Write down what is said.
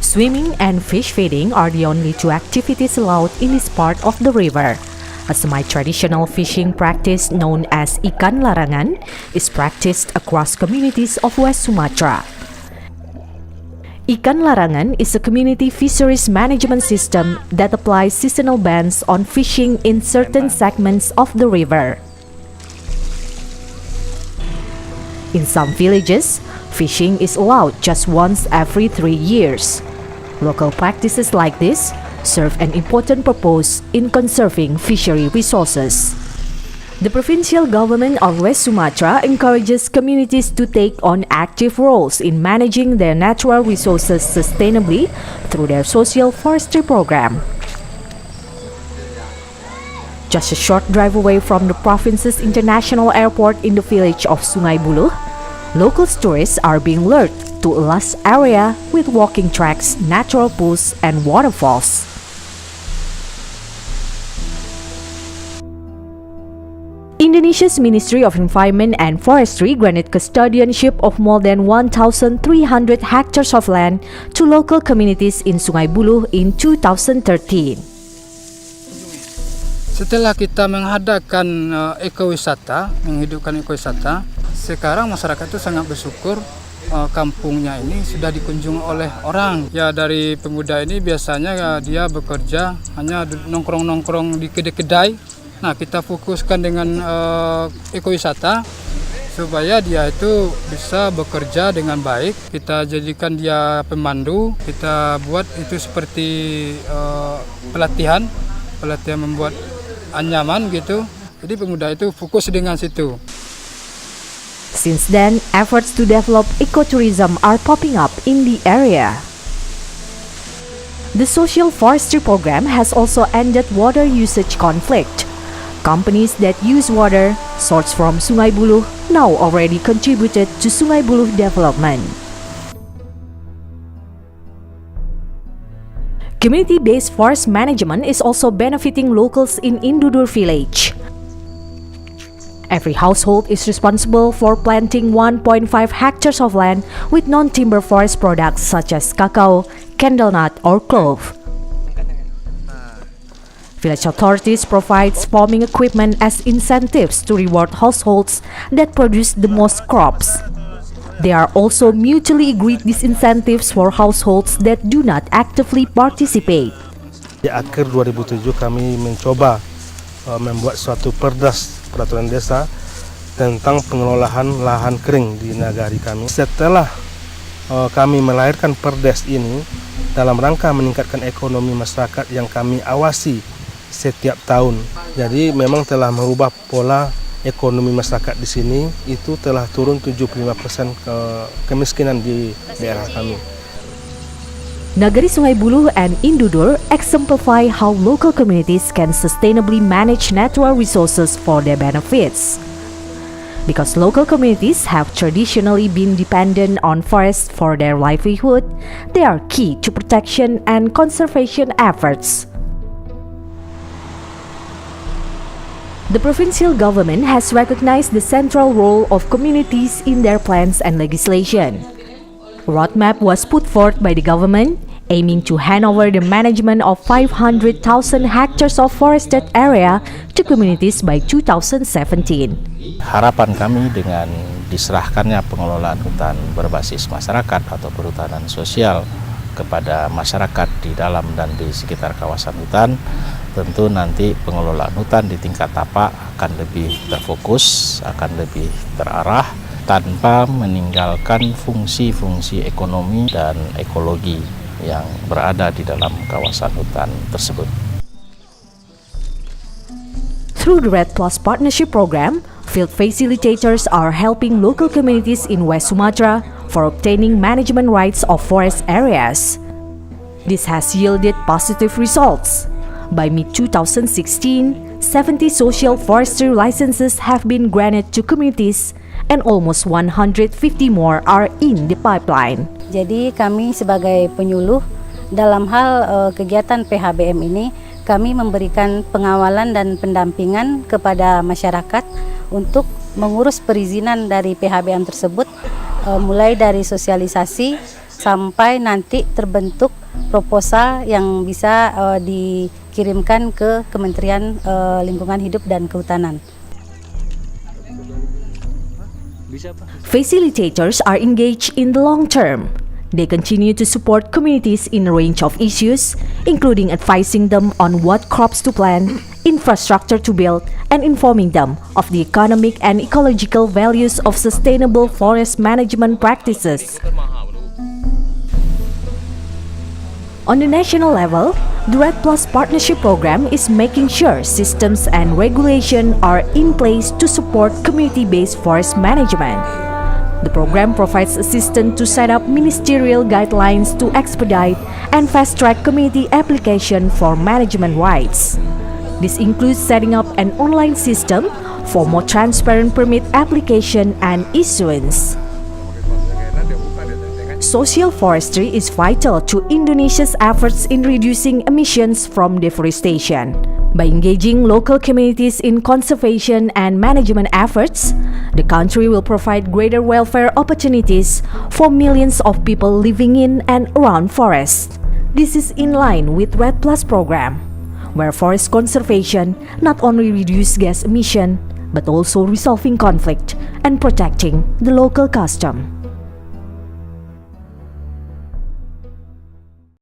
Swimming and fish feeding are the only two activities allowed in this part of the river. A semi-traditional fishing practice known as ikan larangan is practiced across communities of West Sumatra. Ikan larangan is a community fisheries management system that applies seasonal bans on fishing in certain segments of the river. In some villages, fishing is allowed just once every 3 years. Local practices like this serve an important purpose in conserving fishery resources. The provincial government of West Sumatra encourages communities to take on active roles in managing their natural resources sustainably through their social forestry program. Just a short drive away from the province's international airport in the village of Sungai Buloh, local tourists are being lured to a lush area with walking tracks, natural pools, and waterfalls. Indonesia's Ministry of Environment and Forestry granted custodianship of more than 1,300 hectares of land to local communities in Sungai Buloh in 2013. Setelah kita mengadakan menghidupkan ekowisata, sekarang masyarakat itu sangat bersyukur kampungnya ini sudah dikunjungi oleh orang. Ya, dari pemuda ini biasanya dia bekerja hanya nongkrong-nongkrong di kedai-kedai. Nah, kita fokuskan dengan ekowisata supaya dia itu bisa bekerja dengan baik. Kita jadikan dia pemandu, kita buat itu seperti pelatihan membuat anyaman gitu. Jadi pemuda itu fokus dengan situ. Since then, efforts to develop ecotourism are popping up in the area. The social forestry program has also ended water usage conflict. Companies that use water sourced from Sungai Buloh now already contributed to Sungai Buloh development. Community-based forest management is also benefiting locals in Indudur village. Every household is responsible for planting 1.5 hectares of land with non-timber forest products such as cacao, candlenut, or clove. Village authorities provide farming equipment as incentives to reward households that produce the most crops. There are also mutually agreed disincentives for households that do not actively participate. Di akhir 2007 kami mencoba membuat suatu peraturan desa tentang pengelolaan lahan kering di nagari kami. Setelah kami melahirkan perdes ini dalam rangka meningkatkan ekonomi masyarakat yang kami awasi setiap tahun. Jadi memang telah merubah pola ekonomi masyarakat di sini, itu telah turun 75% kemiskinan di daerah kami. Nagari Sungai Buloh and Indudur exemplify how local communities can sustainably manage natural resources for their benefits. Because local communities have traditionally been dependent on forests for their livelihood, they are key to protection and conservation efforts. The provincial government has recognized the central role of communities in their plans and legislation. A roadmap was put forth by the government, aiming to hand over the management of 500,000 hectares of forested area to communities by 2017. Harapan kami dengan diserahkannya pengelolaan hutan berbasis masyarakat atau perhutanan sosial kepada masyarakat di dalam dan di sekitar kawasan hutan, tentu nanti pengelolaan hutan di tingkat tapak akan lebih terfokus, akan lebih terarah, tanpa meninggalkan fungsi-fungsi ekonomi dan ekologi yang berada di dalam kawasan hutan tersebut. Through the Red Plus Partnership Program, field facilitators are helping local communities in West Sumatra for obtaining management rights of forest areas. This has yielded positive results. By mid-2016, 70 social forestry licenses have been granted to communities and almost 150 more are in the pipeline. Jadi kami sebagai penyuluh dalam hal kegiatan PHBM ini, kami memberikan pengawalan dan pendampingan kepada masyarakat untuk mengurus perizinan dari PHBM tersebut, mulai dari sosialisasi, sampai nanti terbentuk proposal yang bisa dikirimkan ke Kementerian Lingkungan Hidup dan Kehutanan. Facilitators are engaged in the long term. They continue to support communities in a range of issues, including advising them on what crops to plant, infrastructure to build, and informing them of the economic and ecological values of sustainable forest management practices. On the national level, the Red Plus Partnership Program is making sure systems and regulation are in place to support community-based forest management. The program provides assistance to set up ministerial guidelines to expedite and fast-track community application for management rights. This includes setting up an online system for more transparent permit application and issuance. Social forestry is vital to Indonesia's efforts in reducing emissions from deforestation. By engaging local communities in conservation and management efforts, the country will provide greater welfare opportunities for millions of people living in and around forests. This is in line with Red Plus program, where forest conservation not only reduces gas emission, but also resolving conflict and protecting the local custom.